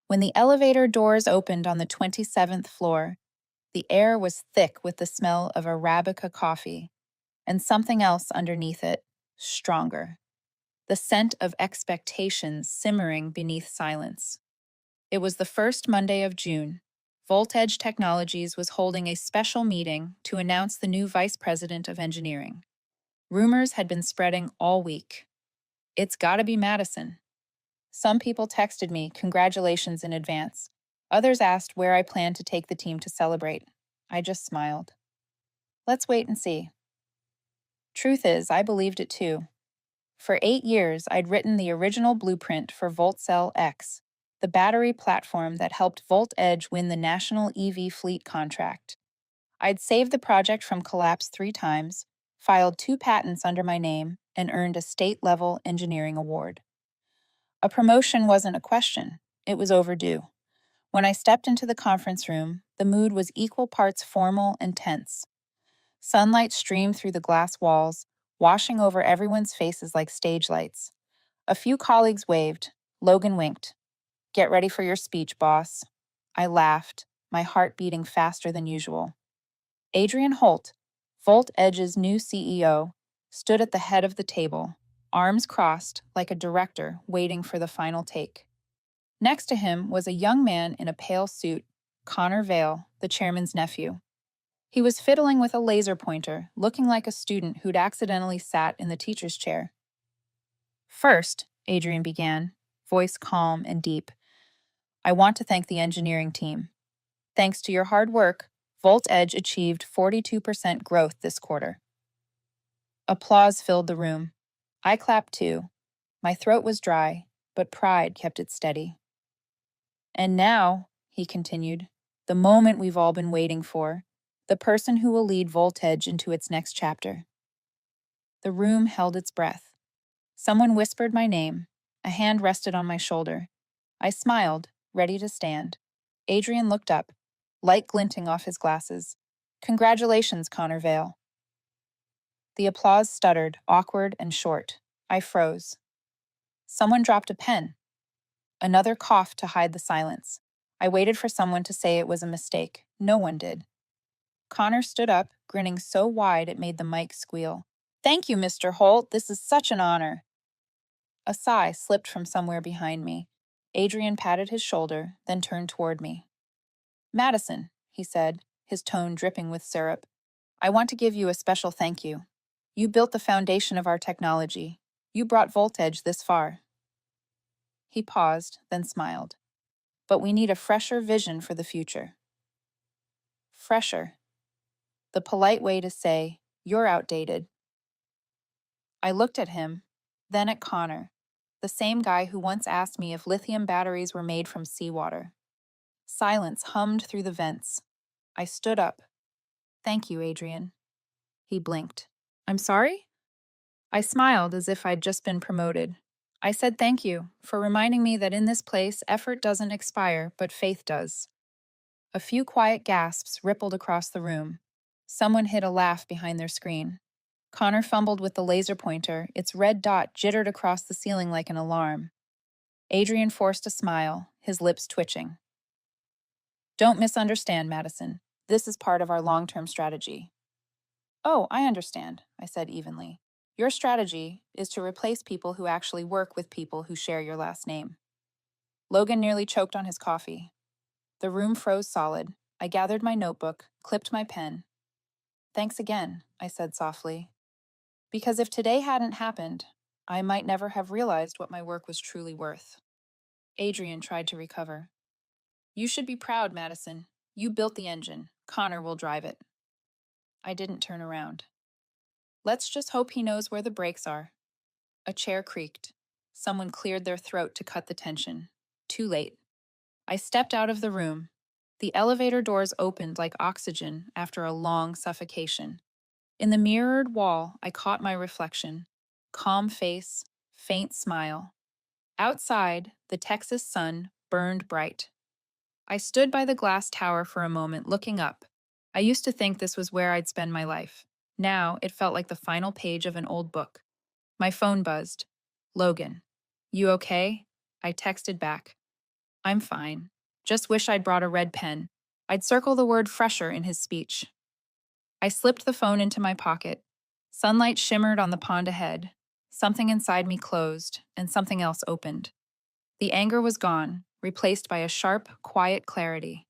When the elevator doors opened on the 27th floor, the air was thick with the smell of Arabica coffee, and something else underneath it, stronger. The scent of expectations simmering beneath silence. It was the first Monday of June. Voltage Technologies was holding a special meeting to announce the new vice president of engineering. Rumors had been spreading all week. It's gotta be Madison. Some people texted me congratulations in advance. Others asked where I planned to take the team to celebrate. I just smiled. Let's wait and see. Truth is, I believed it too. For 8 years, I'd written the original blueprint for VoltCell X, the battery platform that helped VoltEdge win the national EV fleet contract. I'd saved the project from collapse 3 times, filed 2 patents under my name, and earned a state-level engineering award. A promotion wasn't a question, it was overdue. When I stepped into the conference room, the mood was equal parts formal and tense. Sunlight streamed through the glass walls, washing over everyone's faces like stage lights. A few colleagues waved. Logan winked. "Get ready for your speech, boss." I laughed, my heart beating faster than usual. Adrian Holt, VoltEdge's new CEO, stood at the head of the table, arms crossed like a director waiting for the final take. Next to him was a young man in a pale suit, Connor Vale, the chairman's nephew. He was fiddling with a laser pointer, looking like a student who'd accidentally sat in the teacher's chair. "First," Adrian began, voice calm and deep, "I want to thank the engineering team. Thanks to your hard work, VoltEdge achieved 42% growth this quarter." Applause filled the room. I clapped too. My throat was dry, but pride kept it steady. "And now," he continued, "the moment we've all been waiting for, the person who will lead VoltEdge into its next chapter." The room held its breath. Someone whispered my name. A hand rested on my shoulder. I smiled, ready to stand. Adrian looked up, light glinting off his glasses. "Congratulations, Connor Vale." The applause stuttered, awkward and short. I froze. Someone dropped a pen. Another coughed to hide the silence. I waited for someone to say it was a mistake. No one did. Connor stood up, grinning so wide it made the mic squeal. "Thank you, Mr. Holt. This is such an honor." A sigh slipped from somewhere behind me. Adrian patted his shoulder, then turned toward me. "Madison," he said, his tone dripping with syrup, "I want to give you a special thank you. You built the foundation of our technology. You brought VoltEdge this far." He paused, then smiled. "But we need a fresher vision for the future." Fresher. The polite way to say, "You're outdated." I looked at him, then at Connor, the same guy who once asked me if lithium batteries were made from seawater. Silence hummed through the vents. I stood up. "Thank you, Adrian." He blinked. "I'm sorry?" I smiled as if I'd just been promoted. I said thank you for reminding me that in this place, effort doesn't expire, but faith does. A few quiet gasps rippled across the room. Someone hid a laugh behind their screen. Connor fumbled with the laser pointer. Its red dot jittered across the ceiling like an alarm. Adrian forced a smile, his lips twitching. "Don't misunderstand, Madison. This is part of our long-term strategy." "Oh, I understand," I said evenly. "Your strategy is to replace people who actually work with people who share your last name." Logan nearly choked on his coffee. The room froze solid. I gathered my notebook, clipped my pen. "Thanks again," I said softly. "Because if today hadn't happened, I might never have realized what my work was truly worth." Adrian tried to recover. "You should be proud, Madison. You built the engine. Connor will drive it." I didn't turn around. "Let's just hope he knows where the brakes are." A chair creaked. Someone cleared their throat to cut the tension. Too late. I stepped out of the room. The elevator doors opened like oxygen after a long suffocation. In the mirrored wall, I caught my reflection. Calm face, faint smile. Outside, the Texas sun burned bright. I stood by the glass tower for a moment, looking up. I used to think this was where I'd spend my life. Now, it felt like the final page of an old book. My phone buzzed. "Logan, you okay?" I texted back. I'm fine. Just wish I'd brought a red pen. I'd circle the word fresher in his speech. I slipped the phone into my pocket. Sunlight shimmered on the pond ahead. Something inside me closed, and something else opened. The anger was gone, replaced by a sharp, quiet clarity.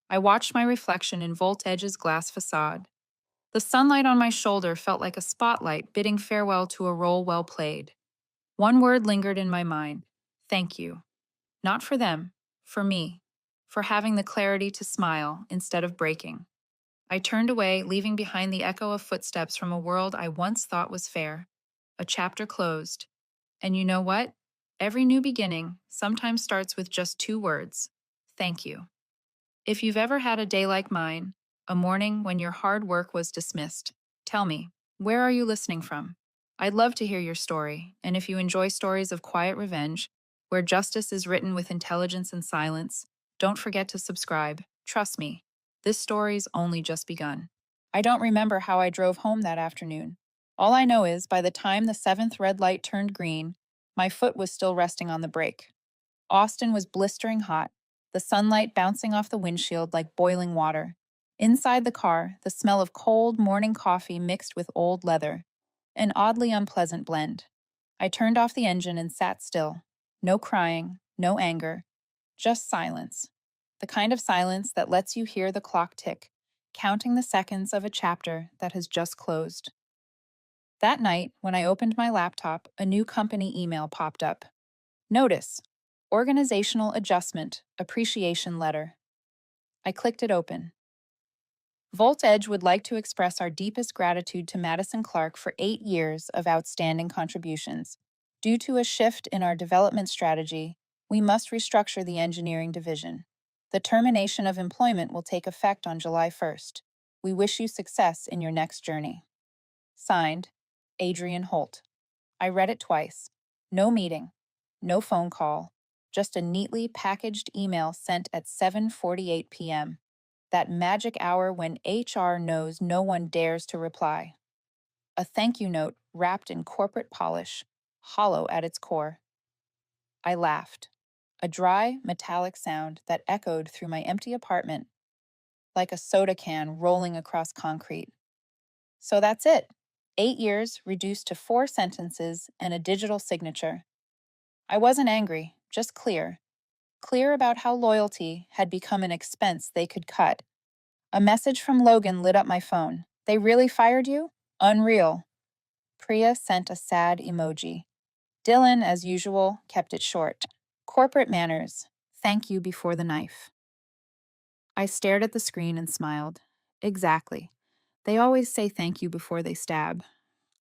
I watched my reflection in Volt Edge's glass facade. The sunlight on my shoulder felt like a spotlight bidding farewell to a role well played. One word lingered in my mind: thank you. Not for them, for me, for having the clarity to smile instead of breaking. I turned away, leaving behind the echo of footsteps from a world I once thought was fair. A chapter closed. And you know what? Every new beginning sometimes starts with just two words: thank you. If you've ever had a day like mine, a morning when your hard work was dismissed, tell me, where are you listening from? I'd love to hear your story, and if you enjoy stories of quiet revenge, where justice is written with intelligence and silence, don't forget to subscribe. Trust me, this story's only just begun. I don't remember how I drove home that afternoon. All I know is, by the time the seventh red light turned green, my foot was still resting on the brake. Austin was blistering hot, the sunlight bouncing off the windshield like boiling water. Inside the car, the smell of cold morning coffee mixed with old leather, an oddly unpleasant blend. I turned off the engine and sat still. No crying, no anger, just silence. The kind of silence that lets you hear the clock tick, counting the seconds of a chapter that has just closed. That night, when I opened my laptop, a new company email popped up. Notice: Organizational Adjustment Appreciation Letter. I clicked it open. Volt Edge would like to express our deepest gratitude to Madison Clark for 8 years of outstanding contributions. Due to a shift in our development strategy, we must restructure the engineering division. The termination of employment will take effect on July 1st. We wish you success in your next journey. Signed, Adrian Holt. I read it twice. No meeting, no phone call, just a neatly packaged email sent at 7:48 p.m. That magic hour when HR knows no one dares to reply. A thank you note wrapped in corporate polish, hollow at its core. I laughed. A dry, metallic sound that echoed through my empty apartment, like a soda can rolling across concrete. So that's it. 8 years reduced to 4 sentences and a digital signature. I wasn't angry, just clear. Clear about how loyalty had become an expense they could cut. A message from Logan lit up my phone. They really fired you? Unreal. Priya sent a sad emoji. Dylan, as usual, kept it short. Corporate manners. Thank you before the knife. I stared at the screen and smiled. Exactly. They always say thank you before they stab.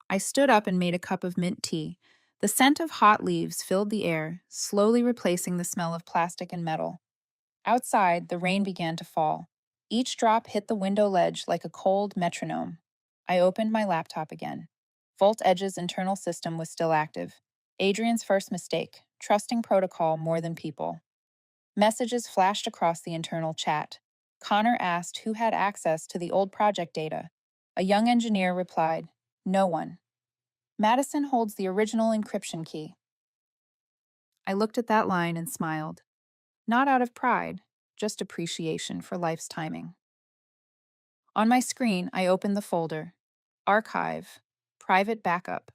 I stood up and made a cup of mint tea. The scent of hot leaves filled the air, slowly replacing the smell of plastic and metal. Outside, the rain began to fall. Each drop hit the window ledge like a cold metronome. I opened my laptop again. Volt Edge's internal system was still active. Adrian's first mistake: trusting protocol more than people. Messages flashed across the internal chat. Connor asked who had access to the old project data. A young engineer replied, "No one." Madison holds the original encryption key. I looked at that line and smiled. Not out of pride, just appreciation for life's timing. On my screen, I opened the folder. Archive. Private backup.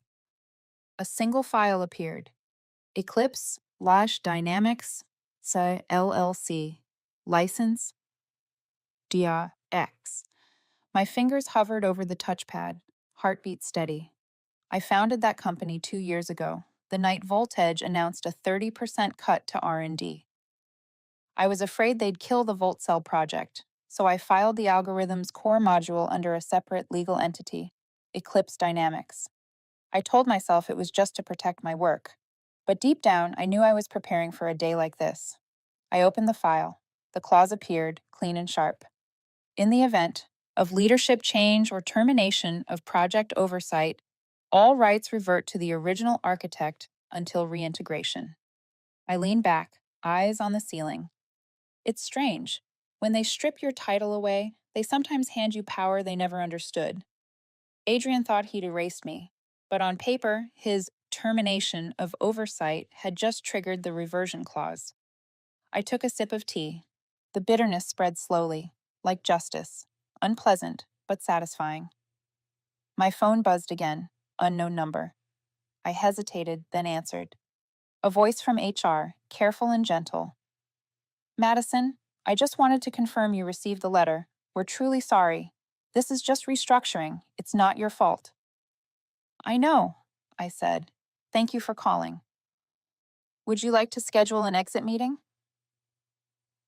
A single file appeared. Eclipse Dynamics LLC. License DRX. My fingers hovered over the touchpad, heartbeat steady. I founded that company 2 years ago, the night Volt Edge announced a 30% cut to R&D. I was afraid they'd kill the Volt Cell project, so I filed the algorithm's core module under a separate legal entity, Eclipse Dynamics. I told myself it was just to protect my work, but deep down I knew I was preparing for a day like this. I opened the file. The clause appeared, clean and sharp. In the event of leadership change or termination of project oversight, all rights revert to the original architect until reintegration. I leaned back, eyes on the ceiling. It's strange. When they strip your title away, they sometimes hand you power they never understood. Adrian thought he'd erased me, but on paper, his termination of oversight had just triggered the reversion clause. I took a sip of tea. The bitterness spread slowly, like justice, unpleasant, but satisfying. My phone buzzed again, unknown number. I hesitated, then answered. A voice from HR, careful and gentle. Madison, I just wanted to confirm you received the letter. We're truly sorry. This is just restructuring. It's not your fault. I know, I said. Thank you for calling. Would you like to schedule an exit meeting?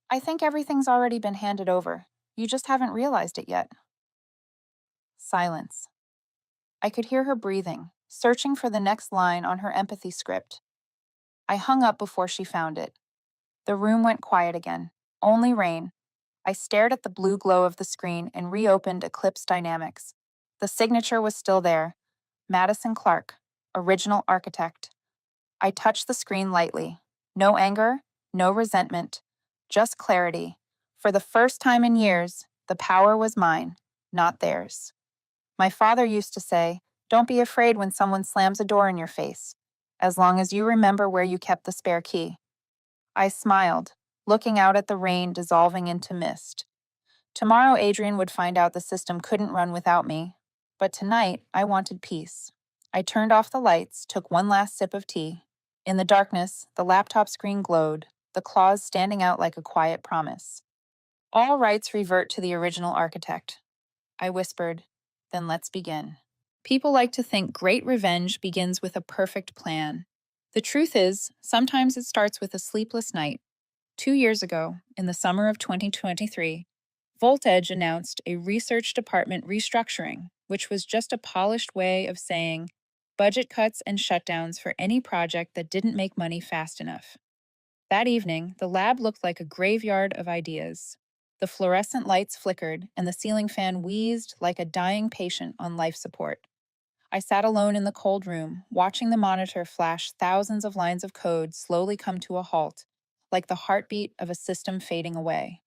I think everything's already been handed over. You just haven't realized it yet. Silence. I could hear her breathing, searching for the next line on her empathy script. I hung up before she found it. The room went quiet again. Only rain. I stared at the blue glow of the screen and reopened Eclipse Dynamics. The signature was still there. Madison Clark, original architect. I touched the screen lightly. No anger, no resentment, just clarity. For the first time in years, the power was mine, not theirs. My father used to say, "Don't be afraid when someone slams a door in your face, as long as you remember where you kept the spare key." I smiled, looking out at the rain dissolving into mist. Tomorrow, Adrian would find out the system couldn't run without me. But tonight, I wanted peace. I turned off the lights, took one last sip of tea. In the darkness, the laptop screen glowed, the claws standing out like a quiet promise. All rights revert to the original architect. I whispered, then let's begin. People like to think great revenge begins with a perfect plan. The truth is, sometimes it starts with a sleepless night. 2 years ago, in the summer of 2023, VoltEdge announced a research department restructuring, which was just a polished way of saying budget cuts and shutdowns for any project that didn't make money fast enough. That evening, the lab looked like a graveyard of ideas. The fluorescent lights flickered, and the ceiling fan wheezed like a dying patient on life support. I sat alone in the cold room, watching the monitor flash thousands of lines of code slowly come to a halt, like the heartbeat of a system fading away.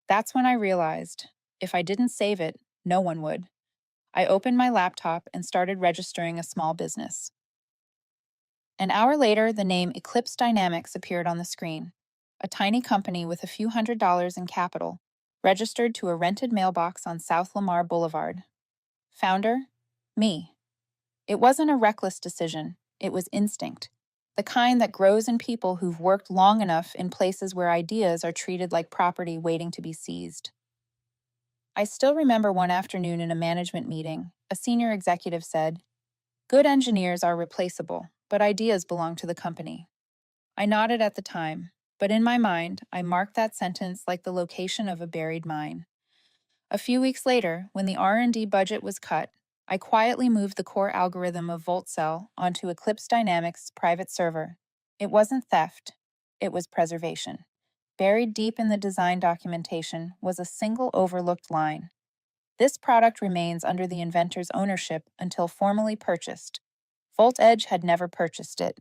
That's when I realized, if I didn't save it, no one would. I opened my laptop and started registering a small business. An hour later, the name Eclipse Dynamics appeared on the screen. A tiny company with a few $100s in capital, registered to a rented mailbox on South Lamar Boulevard. Founder? Me. It wasn't a reckless decision, it was instinct. The kind that grows in people who've worked long enough in places where ideas are treated like property waiting to be seized. I still remember one afternoon in a management meeting, a senior executive said, "Good engineers are replaceable, but ideas belong to the company." I nodded at the time, but in my mind, I marked that sentence like the location of a buried mine. A few weeks later, when the R&D budget was cut, I quietly moved the core algorithm of VoltCell onto Eclipse Dynamics' private server. It wasn't theft, it was preservation. Buried deep in the design documentation was a single overlooked line. This product remains under the inventor's ownership until formally purchased. VoltEdge had never purchased it.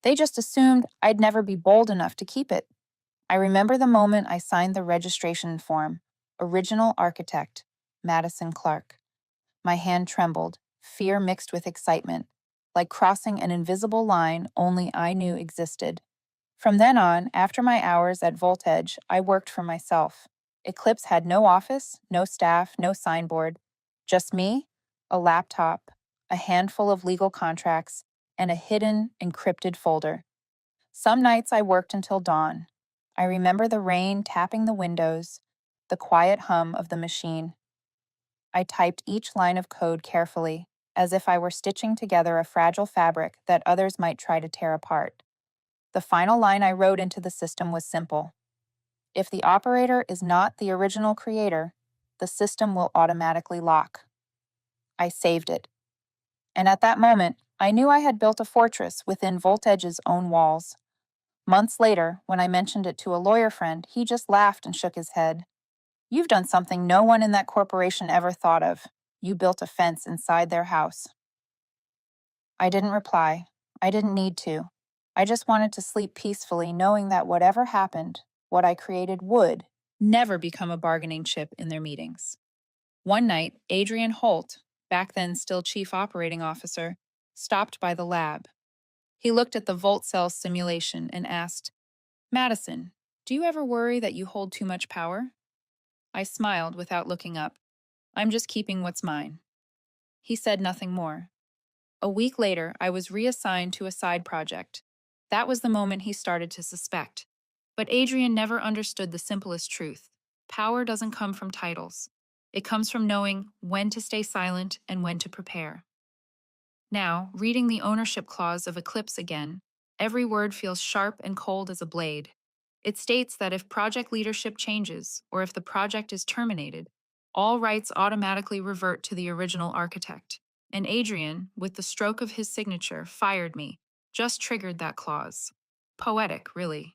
They just assumed I'd never be bold enough to keep it. I remember the moment I signed the registration form. Original architect, Madison Clark. My hand trembled, fear mixed with excitement, like crossing an invisible line only I knew existed. From then on, after my hours at VoltEdge, I worked for myself. Eclipse had no office, no staff, no signboard. Just me, a laptop, a handful of legal contracts, and a hidden, encrypted folder. Some nights I worked until dawn. I remember the rain tapping the windows, the quiet hum of the machine. I typed each line of code carefully, as if I were stitching together a fragile fabric that others might try to tear apart. The final line I wrote into the system was simple. If the operator is not the original creator, the system will automatically lock. I saved it. And at that moment, I knew I had built a fortress within VoltEdge's own walls. Months later, when I mentioned it to a lawyer friend, he just laughed and shook his head. "You've done something no one in that corporation ever thought of. You built a fence inside their house." I didn't reply. I didn't need to. I just wanted to sleep peacefully, knowing that whatever happened, what I created would never become a bargaining chip in their meetings. One night, Adrian Holt, back then still Chief Operating Officer, stopped by the lab. He looked at the Volt Cell simulation and asked, "Madison, Do you ever worry that you hold too much power? I smiled without looking up. I'm just keeping what's mine. He said nothing more. A week later, I was reassigned to a side project. That was the moment he started to suspect. But Adrian never understood the simplest truth. Power doesn't come from titles. It comes from knowing when to stay silent and when to prepare. Now, reading the ownership clause of Eclipse again, every word feels sharp and cold as a blade. It states that if project leadership changes, or if the project is terminated, all rights automatically revert to the original architect. And Adrian, with the stroke of his signature, fired me, just triggered that clause. Poetic, really.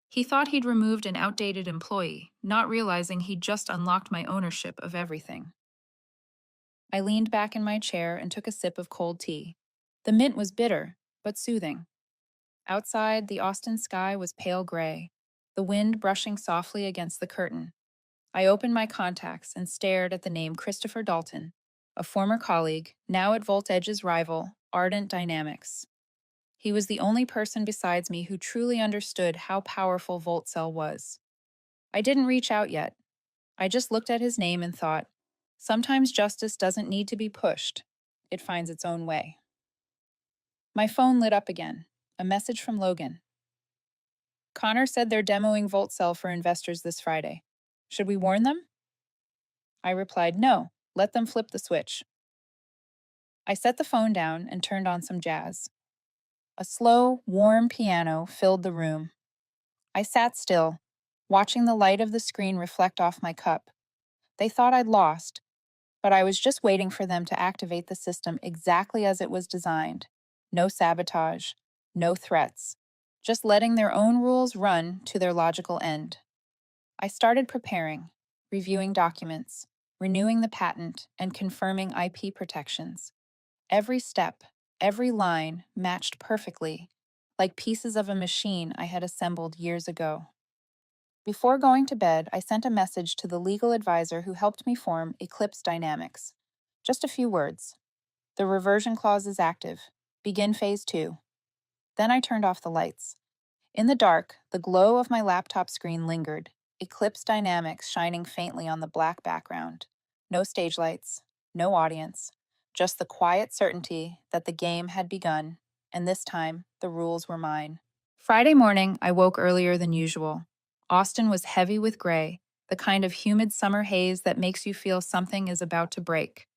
He thought he'd removed an outdated employee, not realizing he'd just unlocked my ownership of everything. I leaned back in my chair and took a sip of cold tea. The mint was bitter, but soothing. Outside, the Austin sky was pale gray, the wind brushing softly against the curtain. I opened my contacts and stared at the name Christopher Dalton, a former colleague, now at VoltEdge's rival, Ardent Dynamics. He was the only person besides me who truly understood how powerful VoltCell was. I didn't reach out yet. I just looked at his name and thought, sometimes justice doesn't need to be pushed. It finds its own way. My phone lit up again. A message from Logan. Connor said they're demoing VoltCell for investors this Friday. Should we warn them? I replied, no, let them flip the switch. I set the phone down and turned on some jazz. A slow, warm piano filled the room. I sat still, watching the light of the screen reflect off my cup. They thought I'd lost, but I was just waiting for them to activate the system exactly as it was designed. No sabotage, no threats, just letting their own rules run to their logical end. I started preparing, reviewing documents, renewing the patent, and confirming IP protections. Every step, every line matched perfectly, like pieces of a machine I had assembled years ago. Before going to bed, I sent a message to the legal advisor who helped me form Eclipse Dynamics. Just a few words. The reversion clause is active. Begin phase 2. Then I turned off the lights. In the dark, the glow of my laptop screen lingered, Eclipse Dynamics shining faintly on the black background. No stage lights, no audience, just the quiet certainty that the game had begun, and this time the rules were mine. Friday morning, I woke earlier than usual. Austin was heavy with gray, the kind of humid summer haze that makes you feel something is about to break.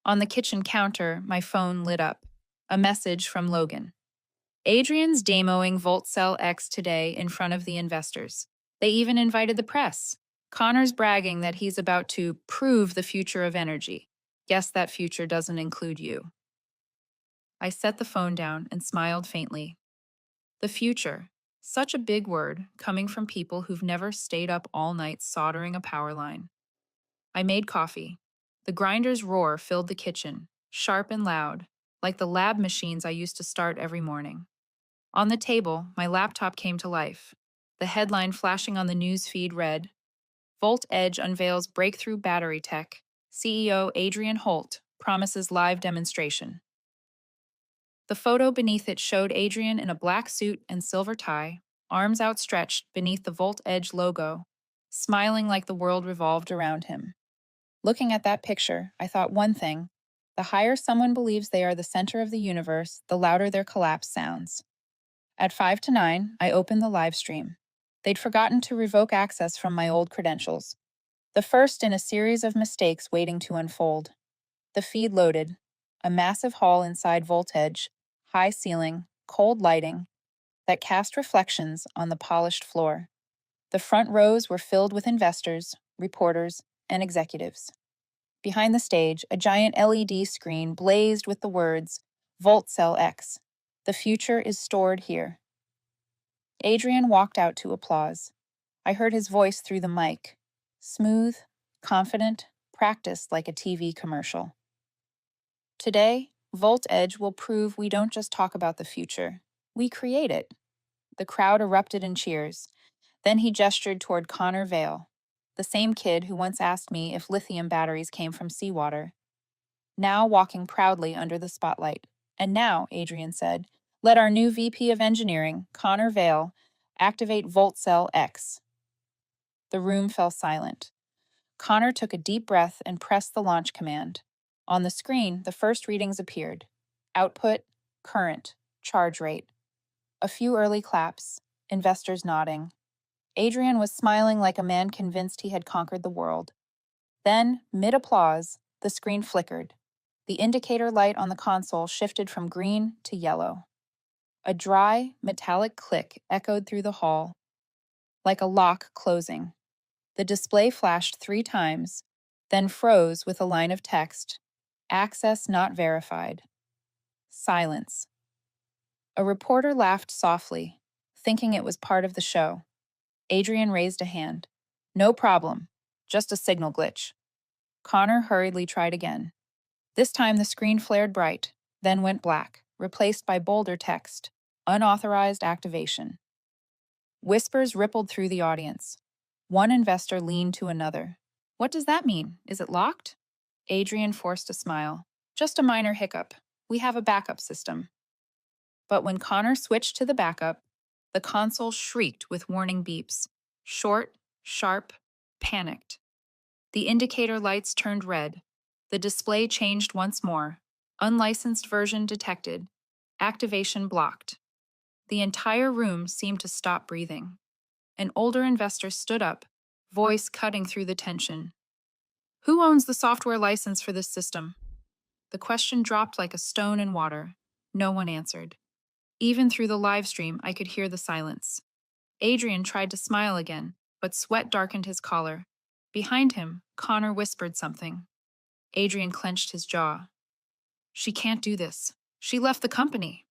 On the kitchen counter, my phone lit up. A message from Logan. Adrian's demoing VoltCell X today in front of the investors. They even invited the press. Connor's bragging that he's about to prove the future of energy. Guess that future doesn't include you. I set the phone down and smiled faintly. The future. Such a big word, coming from people who've never stayed up all night soldering a power line. I made coffee. The grinder's roar filled the kitchen, sharp and loud, like the lab machines I used to start every morning. On the table, my laptop came to life. The headline flashing on the news feed read, VoltEdge unveils breakthrough battery tech. CEO Adrian Holt promises live demonstration. The photo beneath it showed Adrian in a black suit and silver tie, arms outstretched beneath the VoltEdge logo, smiling like the world revolved around him. Looking at that picture, I thought one thing: the higher someone believes they are the center of the universe, the louder their collapse sounds. At 5 to 9, I opened the live stream. They'd forgotten to revoke access from my old credentials. The first in a series of mistakes waiting to unfold. The feed loaded. A massive hall inside VoltEdge, high ceiling, cold lighting, that cast reflections on the polished floor. The front rows were filled with investors, reporters, and executives. Behind the stage, a giant LED screen blazed with the words, VoltCell X. The future is stored here. Adrian walked out to applause. I heard his voice through the mic. Smooth, confident, practiced like a TV commercial. Today, VoltEdge will prove we don't just talk about the future. We create it. The crowd erupted in cheers. Then he gestured toward Connor Vale, the same kid who once asked me if lithium batteries came from seawater. Now walking proudly under the spotlight. And now, Adrian said, let our new VP of Engineering, Connor Vale, activate VoltCell X. The room fell silent. Connor took a deep breath and pressed the launch command. On the screen, the first readings appeared. Output, current, charge rate. A few early claps, investors nodding. Adrian was smiling like a man convinced he had conquered the world. Then, mid-applause, the screen flickered. The indicator light on the console shifted from green to yellow. A dry, metallic click echoed through the hall, like a lock closing. The display flashed 3 times, then froze with a line of text. Access not verified. Silence. A reporter laughed softly, thinking it was part of the show. Adrian raised a hand. No problem. Just a signal glitch. Connor hurriedly tried again. This time the screen flared bright, then went black, replaced by bolder text. Unauthorized activation. Whispers rippled through the audience. One investor leaned to another. What does that mean? Is it locked? Adrian forced a smile. Just a minor hiccup. We have a backup system. But when Connor switched to the backup, the console shrieked with warning beeps. Short, sharp, panicked. The indicator lights turned red. The display changed once more. Unlicensed version detected. Activation blocked. The entire room seemed to stop breathing. An older investor stood up, voice cutting through the tension. Who owns the software license for this system? The question dropped like a stone in water. No one answered. Even through the live stream, I could hear the silence. Adrian tried to smile again, but sweat darkened his collar. Behind him, Connor whispered something. Adrian clenched his jaw. She can't do this. She left the company.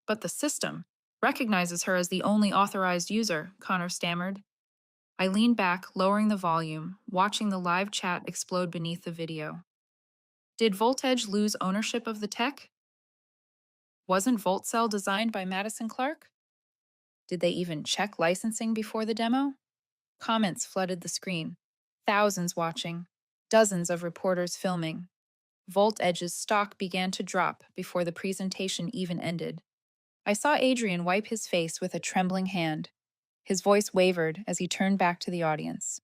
But the system recognizes her as the only authorized user, Connor stammered. I leaned back, lowering the volume, watching the live chat explode beneath the video. Did Voltage lose ownership of the tech? Wasn't VoltCell designed by Madison Clark? Did they even check licensing before the demo? Comments flooded the screen. Thousands watching. Dozens of reporters filming. VoltEdge's stock began to drop before the presentation even ended. I saw Adrian wipe his face with a trembling hand. His voice wavered as he turned back to the audience.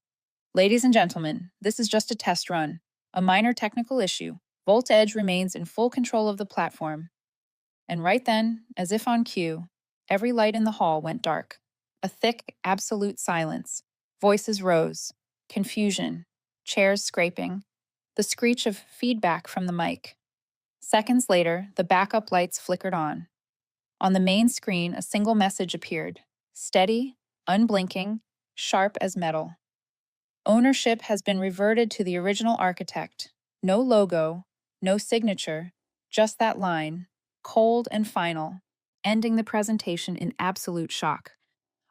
Ladies and gentlemen, this is just a test run. A minor technical issue. VoltEdge remains in full control of the platform. And right then, as if on cue, every light in the hall went dark. A thick, absolute silence. Voices rose. Confusion. Chairs scraping. The screech of feedback from the mic. Seconds later, the backup lights flickered on. On the main screen, a single message appeared. Steady, unblinking, sharp as metal. Ownership has been reverted to the original architect. No logo, no signature, just that line, cold and final, ending the presentation in absolute shock.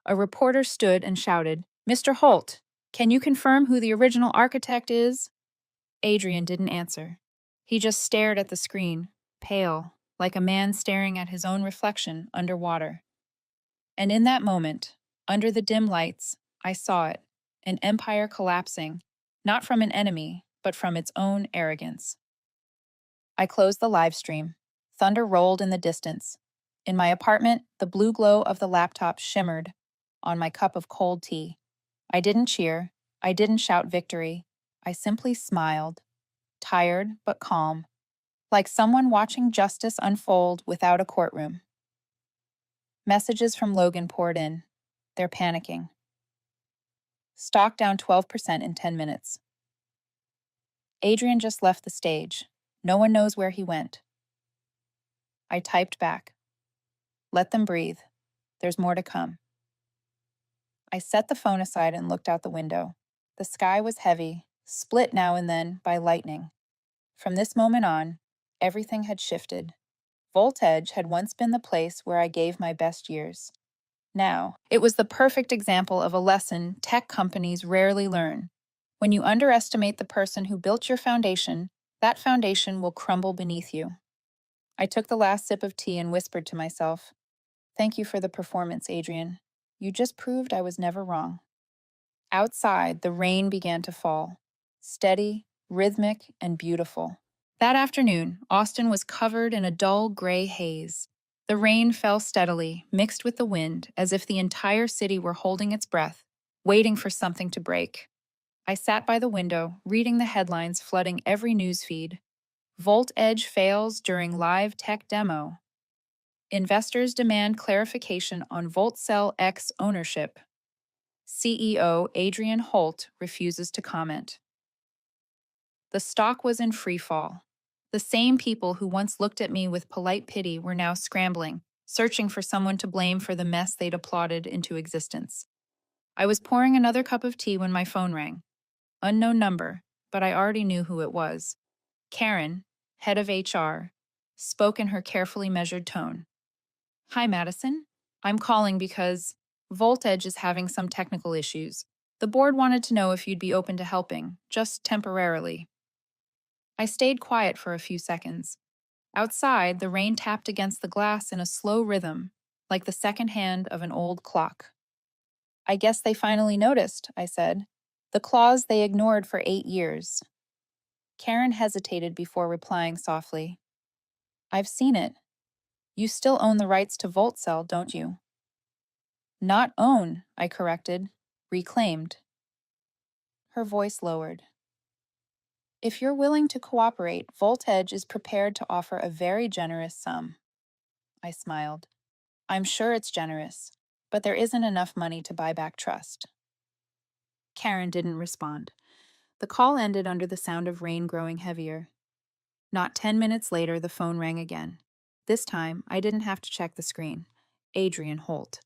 A reporter stood and shouted, Mr. Holt, can you confirm who the original architect is? Adrian didn't answer. He just stared at the screen, pale, like a man staring at his own reflection underwater. And in that moment, under the dim lights, I saw it, an empire collapsing, not from an enemy, but from its own arrogance. I closed the live stream. Thunder rolled in the distance. In my apartment, the blue glow of the laptop shimmered on my cup of cold tea. I didn't cheer. I didn't shout victory. I simply smiled, tired but calm, like someone watching justice unfold without a courtroom. Messages from Logan poured in. They're panicking. Stock down 12% in 10 minutes. Adrian just left the stage. No one knows where he went. I typed back. Let them breathe. There's more to come. I set the phone aside and looked out the window. The sky was heavy, split now and then by lightning. From this moment on, everything had shifted. Voltage had once been the place where I gave my best years. Now, it was the perfect example of a lesson tech companies rarely learn. When you underestimate the person who built your foundation, that foundation will crumble beneath you. I took the last sip of tea and whispered to myself, Thank you for the performance, Adrian. You just proved I was never wrong. Outside, the rain began to fall. Steady, rhythmic, and beautiful. That afternoon, Austin was covered in a dull gray haze. The rain fell steadily, mixed with the wind, as if the entire city were holding its breath, waiting for something to break. I sat by the window, reading the headlines flooding every news feed. Volt Edge fails during live tech demo. Investors demand clarification on Volt Cell X ownership. CEO Adrian Holt refuses to comment. The stock was in free fall. The same people who once looked at me with polite pity were now scrambling, searching for someone to blame for the mess they'd applauded into existence. I was pouring another cup of tea when my phone rang. Unknown number, but I already knew who it was. Karen, head of HR, spoke in her carefully measured tone. Hi, Madison. I'm calling because Voltage is having some technical issues. The board wanted to know if you'd be open to helping, just temporarily. I stayed quiet for a few seconds. Outside, the rain tapped against the glass in a slow rhythm, like the second hand of an old clock. I guess they finally noticed, I said. The clause they ignored for 8 years. Karen hesitated before replying softly. I've seen it. You still own the rights to VoltCell, don't you? Not own, I corrected. Reclaimed. Her voice lowered. If you're willing to cooperate, VoltEdge is prepared to offer a very generous sum. I smiled. I'm sure it's generous, but there isn't enough money to buy back trust. Karen didn't respond. The call ended under the sound of rain growing heavier. Not 10 minutes later, the phone rang again. This time, I didn't have to check the screen. Adrian Holt.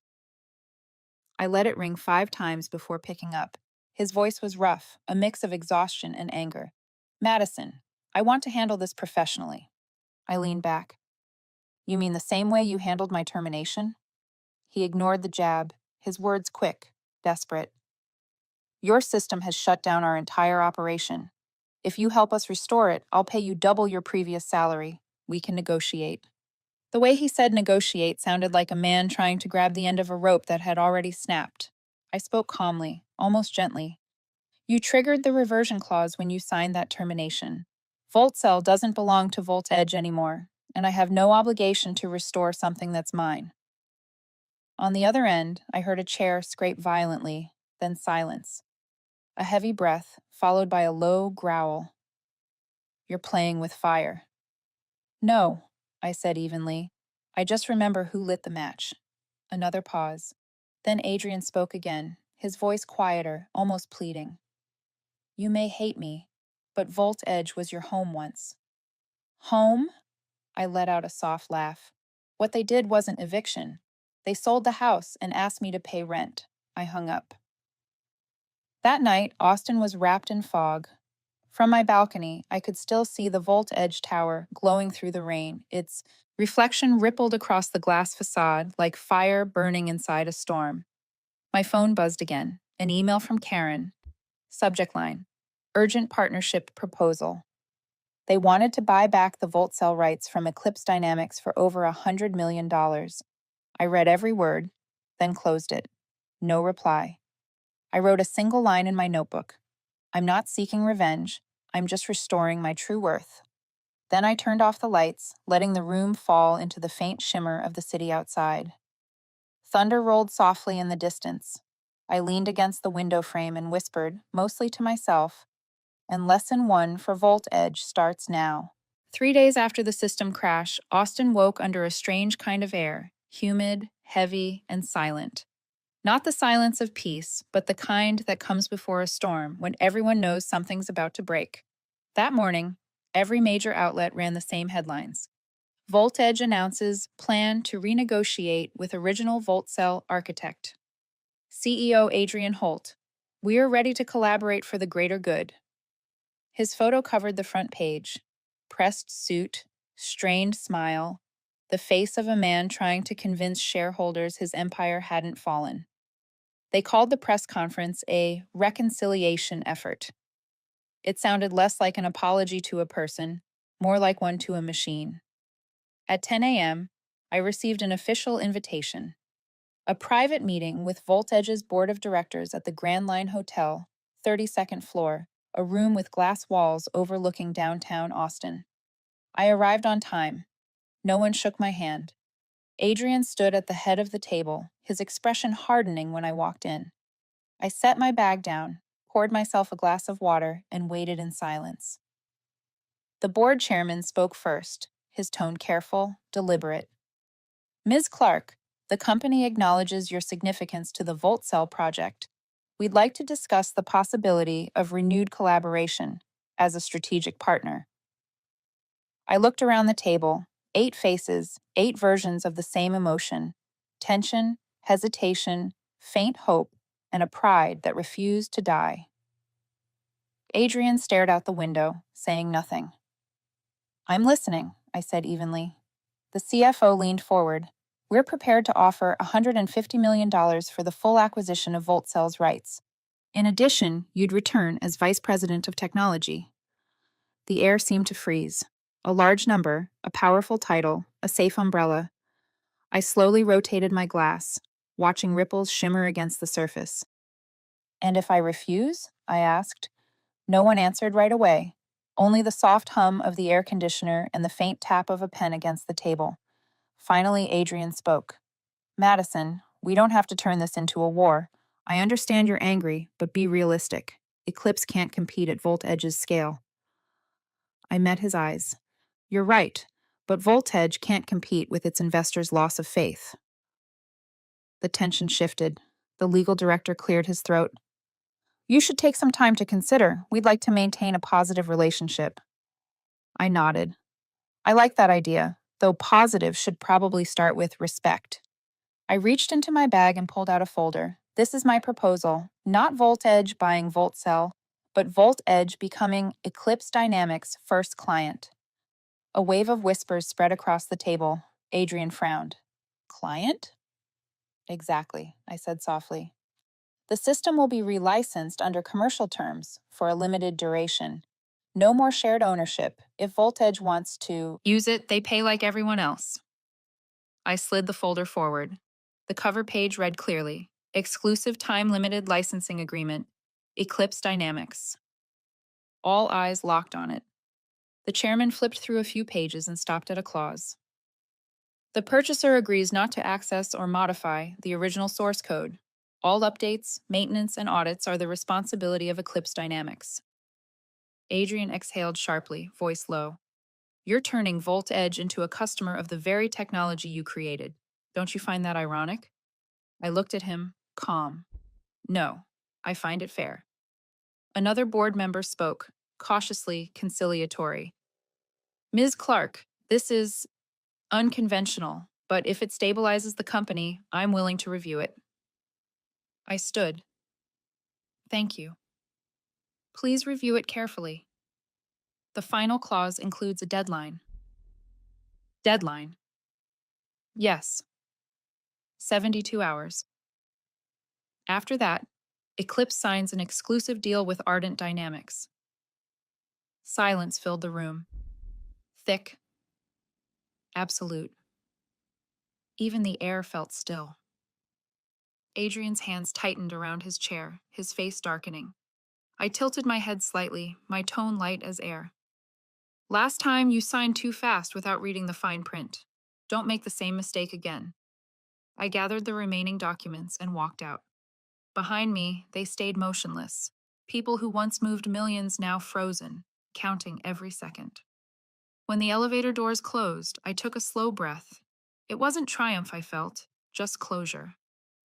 I let it ring 5 times before picking up. His voice was rough, a mix of exhaustion and anger. Madison, I want to handle this professionally. I leaned back. You mean the same way you handled my termination? He ignored the jab, his words quick, desperate. Your system has shut down our entire operation. If you help us restore it, I'll pay you double your previous salary. We can negotiate. The way he said negotiate sounded like a man trying to grab the end of a rope that had already snapped. I spoke calmly, almost gently. You triggered the reversion clause when you signed that termination. VoltCell doesn't belong to VoltEdge anymore, and I have no obligation to restore something that's mine. On the other end, I heard a chair scrape violently, then silence. A heavy breath, followed by a low growl. You're playing with fire. No, I said evenly. I just remember who lit the match. Another pause. Then Adrian spoke again, his voice quieter, almost pleading. You may hate me, but Volt Edge was your home once. Home? I let out a soft laugh. What they did wasn't eviction. They sold the house and asked me to pay rent. I hung up. That night, Austin was wrapped in fog. From my balcony, I could still see the Volt Edge tower glowing through the rain. Its reflection rippled across the glass facade like fire burning inside a storm. My phone buzzed again. An email from Karen. Subject line: Urgent partnership proposal. They wanted to buy back the Volt Cell rights from Eclipse Dynamics for over $100 million. I read every word, then closed it. No reply. I wrote a single line in my notebook. I'm not seeking revenge. I'm just restoring my true worth. Then I turned off the lights, letting the room fall into the faint shimmer of the city outside. Thunder rolled softly in the distance. I leaned against the window frame and whispered, mostly to myself, and Lesson 1 for Volt Edge starts now. 3 days after the system crash, Austin woke under a strange kind of air, humid, heavy, and silent. Not the silence of peace, but the kind that comes before a storm when everyone knows something's about to break. That morning, every major outlet ran the same headlines. VoltEdge announces plan to renegotiate with original VoltCell architect. CEO Adrian Holt. We are ready to collaborate for the greater good. His photo covered the front page. Pressed suit, strained smile, the face of a man trying to convince shareholders his empire hadn't fallen. They called the press conference a reconciliation effort. It sounded less like an apology to a person, more like one to a machine. At 10 a.m., I received an official invitation. A private meeting with VoltEdge's board of directors at the Grand Line Hotel, 32nd floor, a room with glass walls overlooking downtown Austin. I arrived on time. No one shook my hand. Adrian stood at the head of the table, his expression hardening when I walked in. I set my bag down, poured myself a glass of water, and waited in silence. The board chairman spoke first, his tone careful, deliberate. Ms. Clark, the company acknowledges your significance to the Volt Cell project. We'd like to discuss the possibility of renewed collaboration as a strategic partner. I looked around the table, 8 faces, 8 versions of the same emotion: tension, hesitation, faint hope, and a pride that refused to die. Adrian stared out the window, saying nothing. I'm listening, I said evenly. The CFO leaned forward. We're prepared to offer $150 million for the full acquisition of VoltCell's rights. In addition, you'd return as Vice President of Technology. The air seemed to freeze. A large number, a powerful title, a safe umbrella. I slowly rotated my glass, watching ripples shimmer against the surface. And if I refuse? I asked. No one answered right away, only the soft hum of the air conditioner and the faint tap of a pen against the table. Finally, Adrian spoke. Madison, we don't have to turn this into a war. I understand you're angry, but be realistic. Eclipse can't compete at Volt Edge's scale. I met his eyes. You're right, but Volt Edge can't compete with its investors' loss of faith. The tension shifted. The legal director cleared his throat. You should take some time to consider. We'd like to maintain a positive relationship. I nodded. I like that idea, though positive should probably start with respect. I reached into my bag and pulled out a folder. This is my proposal. Not Volt Edge buying Volt Cell, but Volt Edge becoming Eclipse Dynamics' first client. A wave of whispers spread across the table. Adrian frowned. Client? Exactly, I said softly. The system will be relicensed under commercial terms for a limited duration. No more shared ownership. If Volt Edge wants to use it, they pay like everyone else. I slid the folder forward. The cover page read clearly, Exclusive Time-Limited Licensing Agreement, Eclipse Dynamics. All eyes locked on it. The chairman flipped through a few pages and stopped at a clause. The purchaser agrees not to access or modify the original source code. All updates, maintenance, and audits are the responsibility of Eclipse Dynamics. Adrian exhaled sharply, voice low. You're turning Volt Edge into a customer of the very technology you created. Don't you find that ironic? I looked at him, calm. No, I find it fair. Another board member spoke, cautiously conciliatory. Ms. Clark, this is unconventional, but if it stabilizes the company, I'm willing to review it. I stood. Thank you. Please review it carefully. The final clause includes a deadline. Deadline? Yes. 72 hours. After that, Eclipse signs an exclusive deal with Ardent Dynamics. Silence filled the room. Thick. Absolute. Even the air felt still. Adrian's hands tightened around his chair, his face darkening. I tilted my head slightly, my tone light as air. Last time you signed too fast without reading the fine print. Don't make the same mistake again. I gathered the remaining documents and walked out. Behind me, they stayed motionless. People who once moved millions now frozen, counting every second. When the elevator doors closed, I took a slow breath. It wasn't triumph I felt, just closure.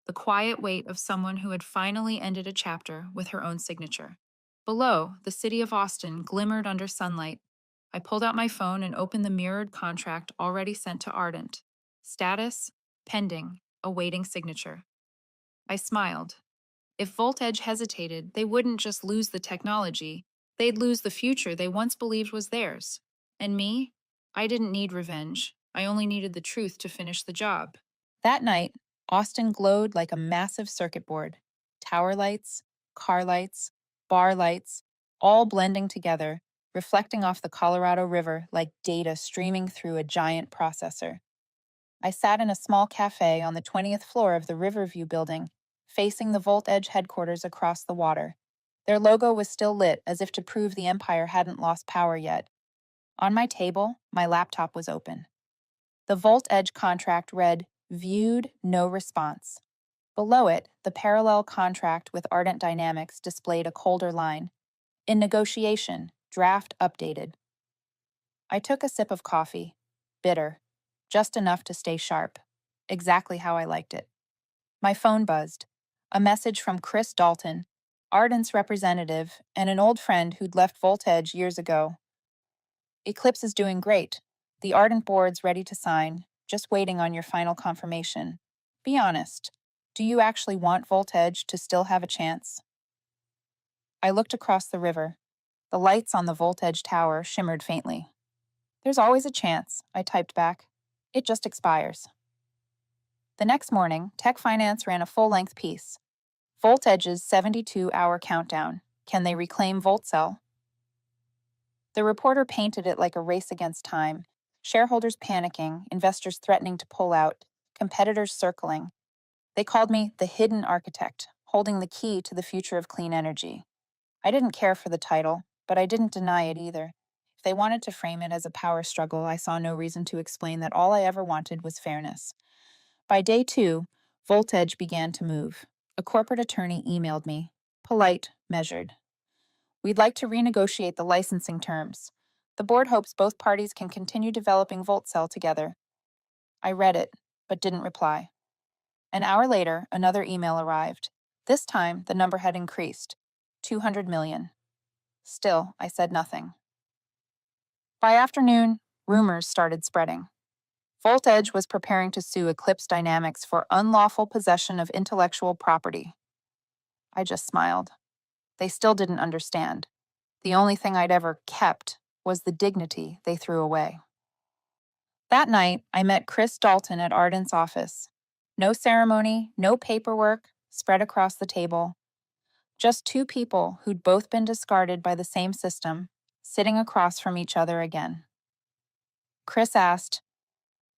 The quiet weight of someone who had finally ended a chapter with her own signature. Below, the city of Austin glimmered under sunlight. I pulled out my phone and opened the mirrored contract already sent to Ardent. Status: pending, awaiting signature. I smiled. If Volt Edge hesitated, they wouldn't just lose the technology, they'd lose the future they once believed was theirs. And me? I didn't need revenge. I only needed the truth to finish the job. That night, Austin glowed like a massive circuit board. Tower lights, car lights, bar lights, all blending together, reflecting off the Colorado River like data streaming through a giant processor. I sat in a small cafe on the 20th floor of the Riverview building, facing the Volt Edge headquarters across the water. Their logo was still lit, as if to prove the empire hadn't lost power yet. On my table, my laptop was open. The Volt Edge contract read, Viewed, no response. Below it, the parallel contract with Ardent Dynamics displayed a colder line. In negotiation, draft updated. I took a sip of coffee. Bitter. Just enough to stay sharp. Exactly how I liked it. My phone buzzed. A message from Chris Dalton, Ardent's representative, and an old friend who'd left Voltage years ago. Eclipse is doing great. The Ardent board's ready to sign, just waiting on your final confirmation. Be honest. Do you actually want Voltage to still have a chance? I looked across the river. The lights on the Voltage tower shimmered faintly. There's always a chance, I typed back. It just expires. The next morning, Tech Finance ran a full-length piece. Voltage's 72-hour countdown. Can they reclaim Voltcell? The reporter painted it like a race against time. Shareholders panicking, investors threatening to pull out, competitors circling. They called me the hidden architect, holding the key to the future of clean energy. I didn't care for the title, but I didn't deny it either. If they wanted to frame it as a power struggle, I saw no reason to explain that all I ever wanted was fairness. By day 2, Voltage began to move. A corporate attorney emailed me. Polite, measured. We'd like to renegotiate the licensing terms. The board hopes both parties can continue developing Voltcell together. I read it, but didn't reply. An hour later, another email arrived. This time, the number had increased. 200 million. Still, I said nothing. By afternoon, rumors started spreading. Voltage was preparing to sue Eclipse Dynamics for unlawful possession of intellectual property. I just smiled. They still didn't understand. The only thing I'd ever kept was the dignity they threw away. That night, I met Chris Dalton at Ardent's office. No ceremony, no paperwork, spread across the table. Just two people who'd both been discarded by the same system, sitting across from each other again. Chris asked,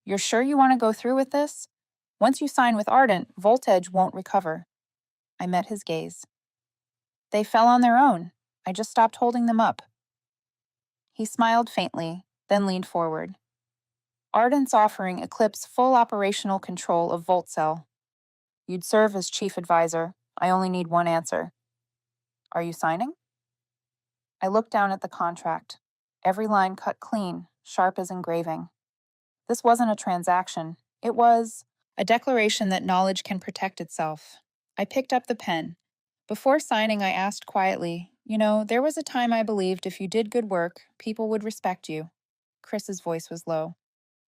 "You're sure you want to go through with this? Once you sign with Ardent, Voltage won't recover." I met his gaze. "They fell on their own. I just stopped holding them up." He smiled faintly, then leaned forward. "Ardent's offering Eclipse full operational control of Voltcell. You'd serve as chief advisor. I only need one answer. Are you signing?" I looked down at the contract. Every line cut clean, sharp as engraving. This wasn't a transaction. It was a declaration that knowledge can protect itself. I picked up the pen. Before signing, I asked quietly, there was a time I believed if you did good work, people would respect you." Chris's voice was low.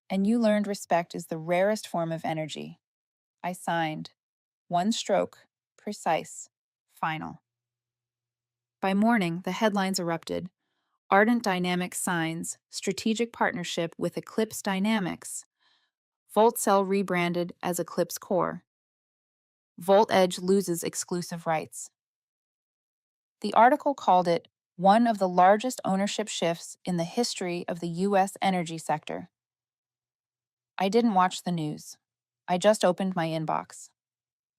"And you learned respect is the rarest form of energy." I signed. One stroke, precise, final. By morning, the headlines erupted. Ardent Dynamics signs strategic partnership with Eclipse Dynamics. Voltcell rebranded as Eclipse Core. Voltage loses exclusive rights. The article called it one of the largest ownership shifts in the history of the U.S. energy sector. I didn't watch the news. I just opened my inbox.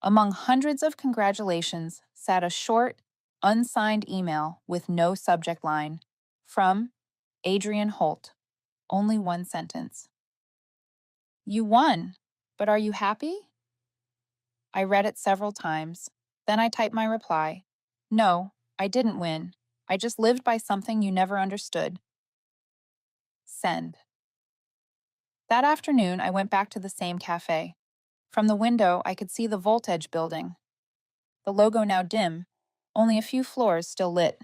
Among hundreds of congratulations sat a short, unsigned email with no subject line from Adrian Holt. Only one sentence. "You won, but are you happy?" I read it several times. Then I typed my reply. "No, I didn't win. I just lived by something you never understood." Send. That afternoon, I went back to the same cafe. From the window, I could see the Voltage building. The logo now dim, only a few floors still lit.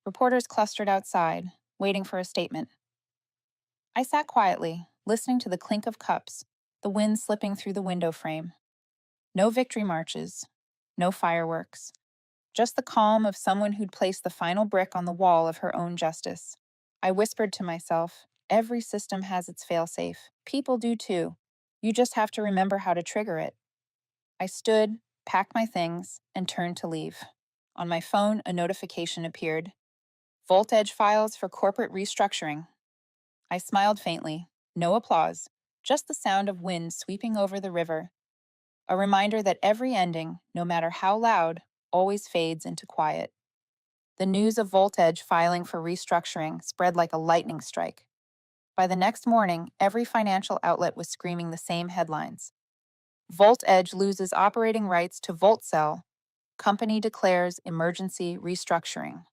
Reporters clustered outside, waiting for a statement. I sat quietly, listening to the clink of cups, the wind slipping through the window frame. No victory marches, no fireworks. Just the calm of someone who'd placed the final brick on the wall of her own justice. I whispered to myself, every system has its failsafe. People do too. You just have to remember how to trigger it. I stood, packed my things, and turned to leave. On my phone, a notification appeared. Voltage files for corporate restructuring. I smiled faintly. No applause, just the sound of wind sweeping over the river. A reminder that every ending, no matter how loud, always fades into quiet. The news of Voltage filing for restructuring spread like a lightning strike. By the next morning, every financial outlet was screaming the same headlines. Volt Edge loses operating rights to VoltCell. Company declares emergency restructuring.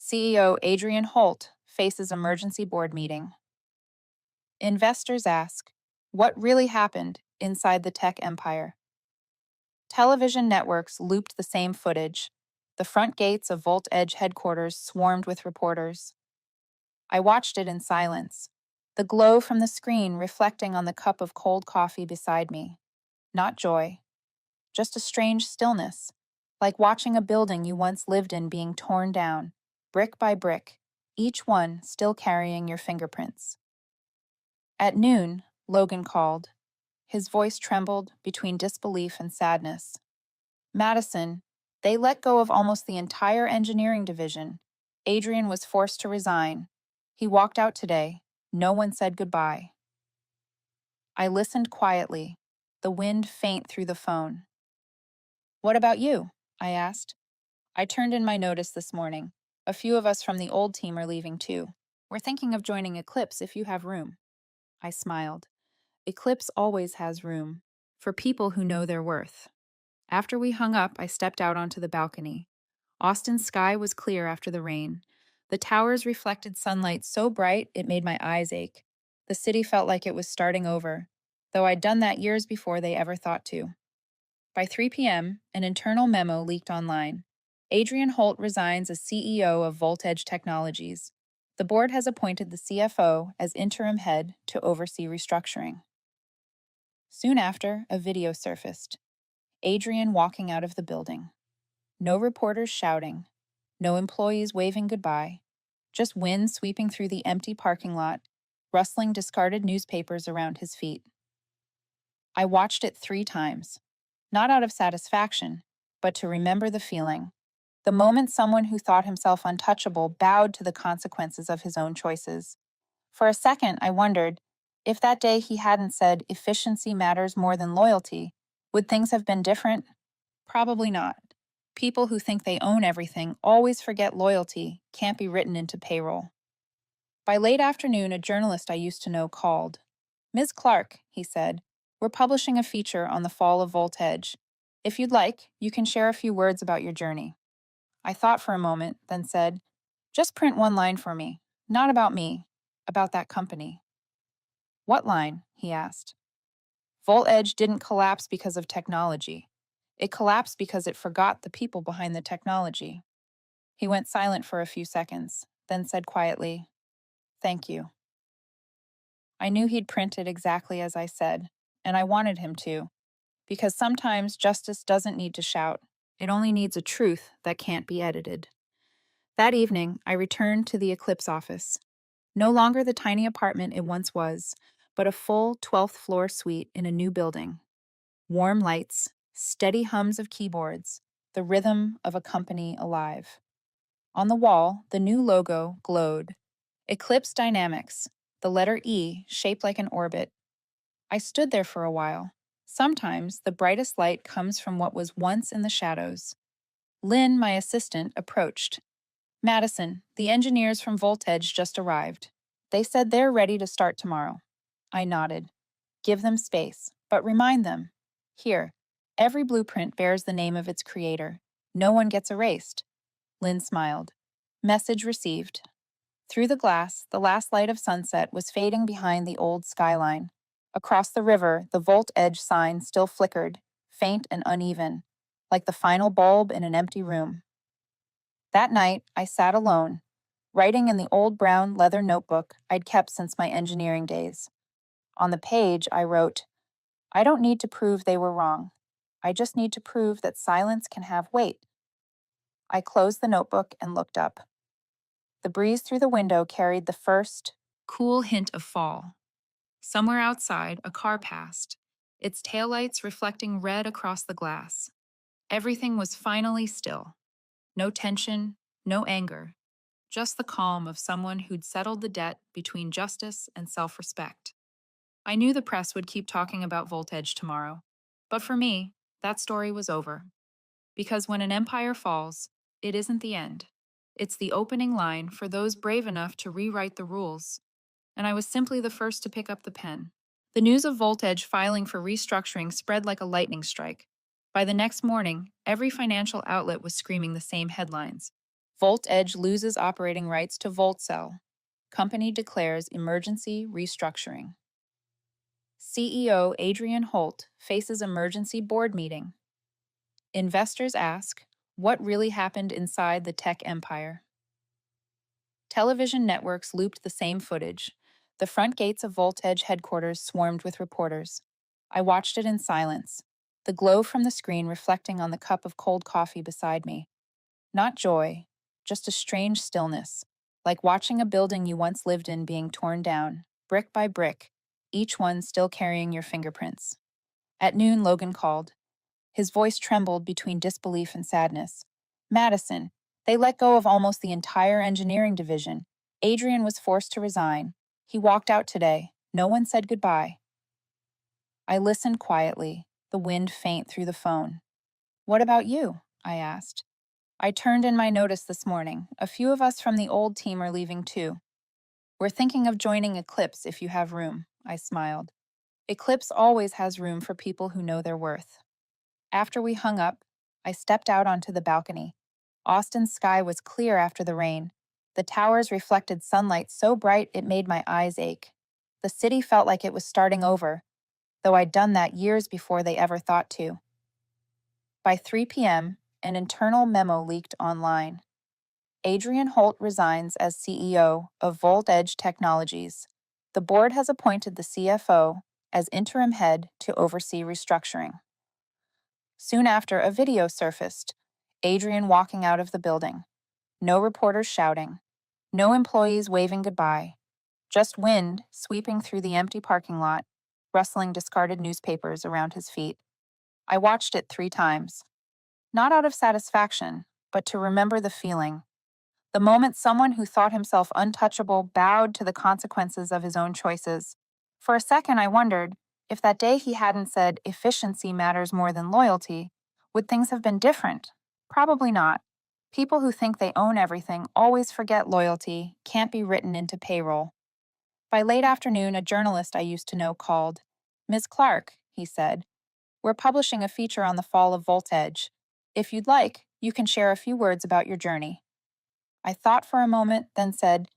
CEO Adrian Holt faces emergency board meeting. Investors ask, what really happened inside the tech empire? Television networks looped the same footage. The front gates of Volt Edge headquarters swarmed with reporters. I watched it in silence, the glow from the screen reflecting on the cup of cold coffee beside me. Not joy, just a strange stillness, like watching a building you once lived in being torn down, brick by brick, each one still carrying your fingerprints. At noon, Logan called. His voice trembled between disbelief and sadness. Madison, they let go of almost the entire engineering division. Adrian was forced to resign. He walked out today. No one said goodbye. I listened quietly, the wind faint through the phone. What about you? I asked. I turned in my notice this morning. A few of us from the old team are leaving too. We're thinking of joining Eclipse if you have room. I smiled. Eclipse always has room for people who know their worth. After we hung up, I stepped out onto the balcony. Austin's sky was clear after the rain. The towers reflected sunlight so bright it made my eyes ache. The city felt like it was starting over, though I'd done that years before they ever thought to. By 3 p.m., an internal memo leaked online. Adrian Holt resigns as CEO of VoltEdge Technologies. The board has appointed the CFO as interim head to oversee restructuring. Soon after, a video surfaced. Adrian walking out of the building. No reporters shouting. No employees waving goodbye. Just wind sweeping through the empty parking lot, rustling discarded newspapers around his feet. I watched it 3 times. Not out of satisfaction, but to remember the feeling. The moment someone who thought himself untouchable bowed to the consequences of his own choices. For a second, I wondered, if that day he hadn't said efficiency matters more than loyalty, would things have been different? Probably not. People who think they own everything always forget loyalty can't be written into payroll. By late afternoon, a journalist I used to know called. Ms. Clark, he said, we're publishing a feature on the fall of Volt Edge. If you'd like, you can share a few words about your journey. I thought for a moment, then said, just print one line for me. Not about me, about that company. What line? He asked. Volt Edge didn't collapse because of technology. It collapsed because it forgot the people behind the technology. He went silent for a few seconds, then said quietly, thank you. I knew he'd print it exactly as I said, and I wanted him to, because sometimes justice doesn't need to shout. It only needs a truth that can't be edited. That evening, I returned to the Eclipse office. No longer the tiny apartment it once was, but a full 12th floor suite in a new building. Warm lights, steady hums of keyboards, the rhythm of a company alive. On the wall, the new logo glowed. Eclipse Dynamics, the letter E shaped like an orbit. I stood there for a while. Sometimes the brightest light comes from what was once in the shadows. Lynn, my assistant, approached. Madison, the engineers from Voltage just arrived. They said they're ready to start tomorrow. I nodded. Give them space, but remind them. Here, every blueprint bears the name of its creator. No one gets erased. Lynn smiled. Message received. Through the glass, the last light of sunset was fading behind the old skyline. Across the river, the Volt Edge sign still flickered, faint and uneven, like the final bulb in an empty room. That night, I sat alone, writing in the old brown leather notebook I'd kept since my engineering days. On the page, I wrote, I don't need to prove they were wrong. I just need to prove that silence can have weight. I closed the notebook and looked up. The breeze through the window carried the first, cool hint of fall. Somewhere outside, a car passed, its taillights reflecting red across the glass. Everything was finally still. No tension, no anger, just the calm of someone who'd settled the debt between justice and self-respect. I knew the press would keep talking about Voltage tomorrow, but for me, that story was over. Because when an empire falls, it isn't the end. It's the opening line for those brave enough to rewrite the rules. And I was simply the first to pick up the pen, The news of Voltage filing for restructuring spread like a lightning strike. By the next morning, every financial outlet was screaming the same headlines. VoltEdge loses operating rights to VoltCell. Company declares emergency restructuring. CEO Adrian Holt faces emergency board meeting. Investors ask, what really happened inside the tech empire? Television networks looped the same footage. The front gates of VoltEdge headquarters swarmed with reporters. I watched it in silence, the glow from the screen reflecting on the cup of cold coffee beside me. Not joy, just a strange stillness, like watching a building you once lived in being torn down, brick by brick, each one still carrying your fingerprints. At noon, Logan called. His voice trembled between disbelief and sadness. Madison, they let go of almost the entire engineering division. Adrian was forced to resign. He walked out today. No one said goodbye. I listened quietly, the wind faint through the phone. What about you? I asked. I turned in my notice this morning. A few of us from the old team are leaving too. We're thinking of joining Eclipse if you have room, I smiled. Eclipse always has room for people who know their worth. After we hung up, I stepped out onto the balcony. Austin's sky was clear after the rain. The towers reflected sunlight so bright it made my eyes ache. The city felt like it was starting over, though I'd done that years before they ever thought to. By 3 p.m., an internal memo leaked online. Adrian Holt resigns as CEO of VoltEdge Technologies. The board has appointed the CFO as interim head to oversee restructuring. Soon after, a video surfaced. Adrian walking out of the building. No reporters shouting. No employees waving goodbye. Just wind sweeping through the empty parking lot, rustling discarded newspapers around his feet. I watched it 3 times. Not out of satisfaction, but to remember the feeling. The moment someone who thought himself untouchable bowed to the consequences of his own choices. For a second, I wondered, if that day he hadn't said efficiency matters more than loyalty, would things have been different? Probably not. People who think they own everything always forget loyalty can't be written into payroll. By late afternoon, a journalist I used to know called. Ms. Clark, he said, we're publishing a feature on the fall of VoltEdge. If you'd like, you can share a few words about your journey. I thought for a moment, then said,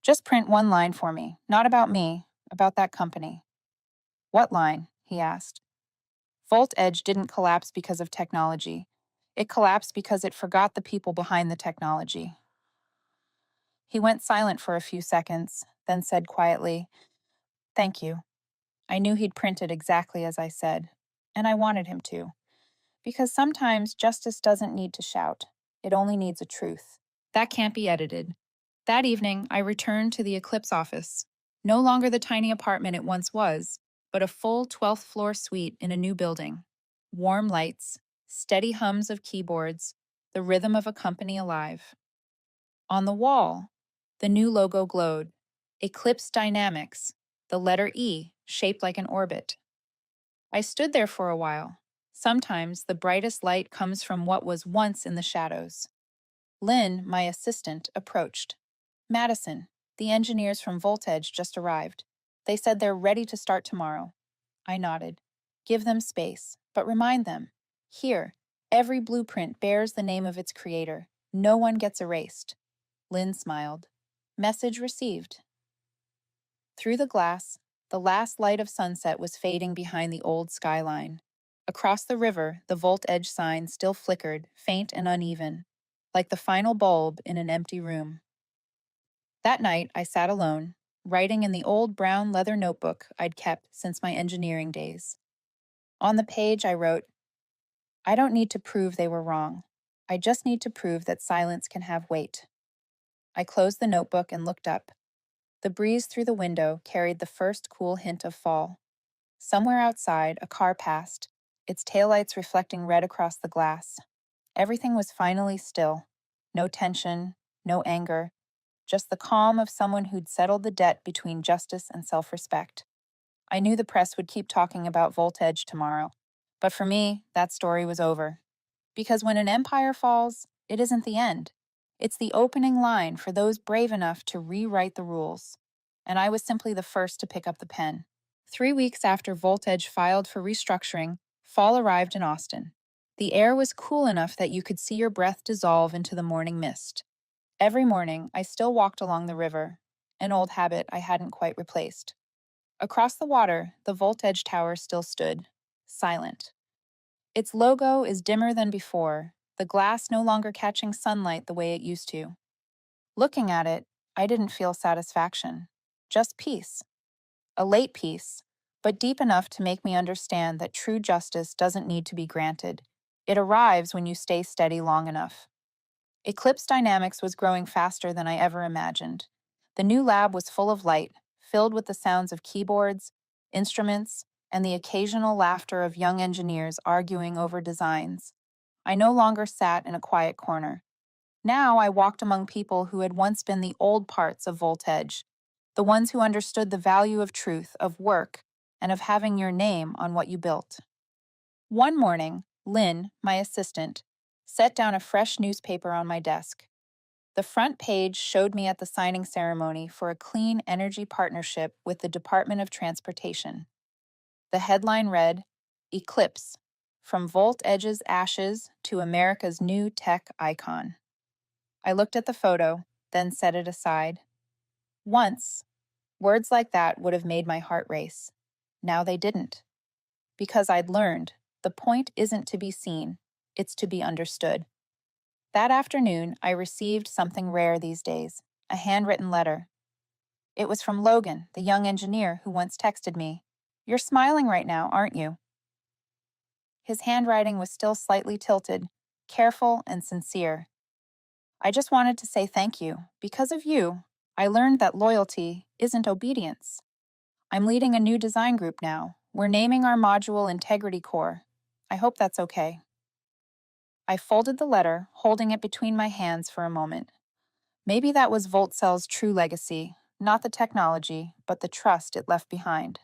just print one line for me, not about me, about that company. What line? He asked. VoltEdge didn't collapse because of technology. It collapsed because it forgot the people behind the technology. He went silent for a few seconds, then said quietly, thank you. I knew he'd print it exactly as I said, and I wanted him to. Because sometimes justice doesn't need to shout. It only needs a truth. That can't be edited. That evening, I returned to the Eclipse office. No longer the tiny apartment it once was, but a full 12th floor suite in a new building. Warm lights, steady hums of keyboards, the rhythm of a company alive. On the wall, the new logo glowed. Eclipse Dynamics, the letter E shaped like an orbit. I stood there for a while. Sometimes the brightest light comes from what was once in the shadows. Lynn, my assistant, approached. Madison, the engineers from VoltEdge just arrived. They said they're ready to start tomorrow. I nodded. Give them space, but remind them. Here, every blueprint bears the name of its creator. No one gets erased. Lynn smiled. Message received. Through the glass, the last light of sunset was fading behind the old skyline. Across the river, the VoltEdge sign still flickered, faint and uneven, like the final bulb in an empty room. That night, I sat alone, writing in the old brown leather notebook I'd kept since my engineering days. On the page, I wrote, I don't need to prove they were wrong. I just need to prove that silence can have weight. I closed the notebook and looked up. The breeze through the window carried the first cool hint of fall. Somewhere outside, a car passed, its taillights reflecting red across the glass. Everything was finally still. No tension, no anger, just the calm of someone who'd settled the debt between justice and self-respect. I knew the press would keep talking about VoltEdge tomorrow, but for me, that story was over. Because when an empire falls, it isn't the end. It's the opening line for those brave enough to rewrite the rules. And I was simply the first to pick up the pen. 3 weeks after Voltage filed for restructuring, fall arrived in Austin. The air was cool enough that you could see your breath dissolve into the morning mist. Every morning, I still walked along the river, an old habit I hadn't quite replaced. Across the water, the Voltage Tower still stood, silent. Its logo is dimmer than before, the glass no longer catching sunlight the way it used to. Looking at it, I didn't feel satisfaction, just peace. A late peace, but deep enough to make me understand that true justice doesn't need to be granted. It arrives when you stay steady long enough. Eclipse Dynamics was growing faster than I ever imagined. The new lab was full of light, filled with the sounds of keyboards, instruments, and the occasional laughter of young engineers arguing over designs. I no longer sat in a quiet corner. Now I walked among people who had once been the old parts of Voltage, the ones who understood the value of truth, of work, and of having your name on what you built. One morning, Lynn, my assistant, set down a fresh newspaper on my desk. The front page showed me at the signing ceremony for a clean energy partnership with the Department of Transportation. The headline read, "Eclipse, from Volt Edge's ashes to America's new tech icon." I looked at the photo, then set it aside. Once, words like that would have made my heart race. Now they didn't. Because I'd learned, the point isn't to be seen, it's to be understood. That afternoon, I received something rare these days, a handwritten letter. It was from Logan, the young engineer who once texted me, "You're smiling right now, aren't you?" His handwriting was still slightly tilted, careful and sincere. "I just wanted to say thank you. Because of you, I learned that loyalty isn't obedience. I'm leading a new design group now. We're naming our module Integrity Core. I hope that's okay." I folded the letter, holding it between my hands for a moment. Maybe that was VoltCell's true legacy, not the technology, but the trust it left behind.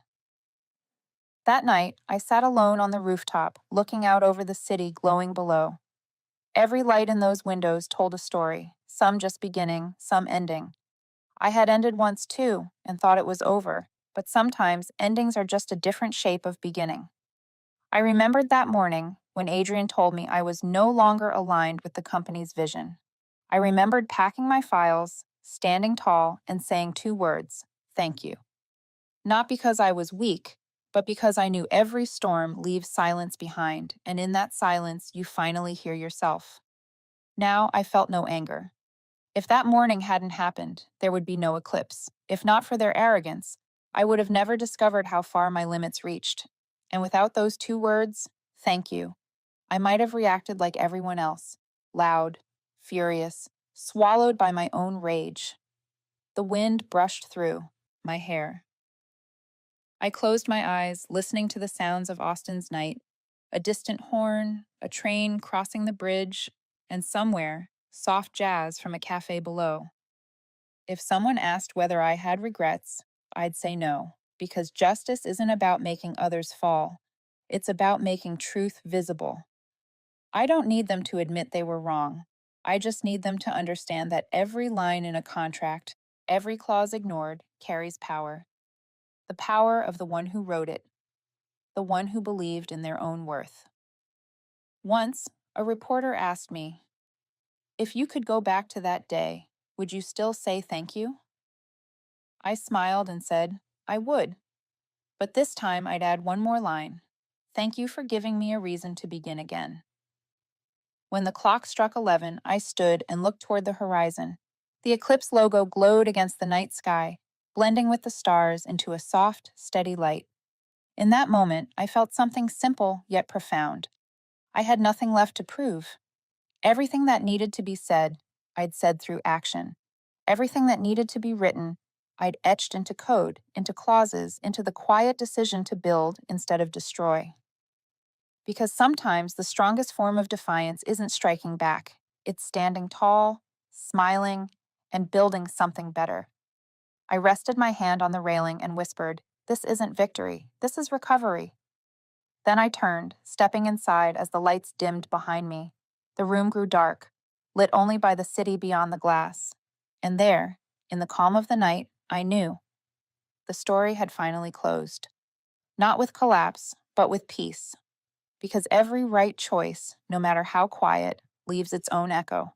That night, I sat alone on the rooftop, looking out over the city glowing below. Every light in those windows told a story, some just beginning, some ending. I had ended once too, and thought it was over, but sometimes endings are just a different shape of beginning. I remembered that morning when Adrian told me I was no longer aligned with the company's vision. I remembered packing my files, standing tall, and saying 2 words, "Thank you." Not because I was weak, but because I knew every storm leaves silence behind, and in that silence you finally hear yourself. Now I felt no anger. If that morning hadn't happened, there would be no eclipse. If not for their arrogance, I would have never discovered how far my limits reached. And without those 2 words, "Thank you," I might have reacted like everyone else, loud, furious, swallowed by my own rage. The wind brushed through my hair. I closed my eyes, listening to the sounds of Austin's night, a distant horn, a train crossing the bridge, and somewhere, soft jazz from a cafe below. If someone asked whether I had regrets, I'd say no, because justice isn't about making others fall. It's about making truth visible. I don't need them to admit they were wrong. I just need them to understand that every line in a contract, every clause ignored, carries power. The power of the one who wrote it, the one who believed in their own worth. Once, a reporter asked me, "If you could go back to that day, would you still say thank you?" I smiled and said, "I would. But this time I'd add one more line. Thank you for giving me a reason to begin again." When the clock struck 11, I stood and looked toward the horizon. The eclipse logo glowed against the night sky, blending with the stars into a soft, steady light. In that moment, I felt something simple yet profound. I had nothing left to prove. Everything that needed to be said, I'd said through action. Everything that needed to be written, I'd etched into code, into clauses, into the quiet decision to build instead of destroy. Because sometimes the strongest form of defiance isn't striking back. It's standing tall, smiling, and building something better. I rested my hand on the railing and whispered, "This isn't victory. This is recovery." Then I turned, stepping inside as the lights dimmed behind me. The room grew dark, lit only by the city beyond the glass. And there, in the calm of the night, I knew. The story had finally closed. not with collapse, but with peace, because every right choice, no matter how quiet, leaves its own echo.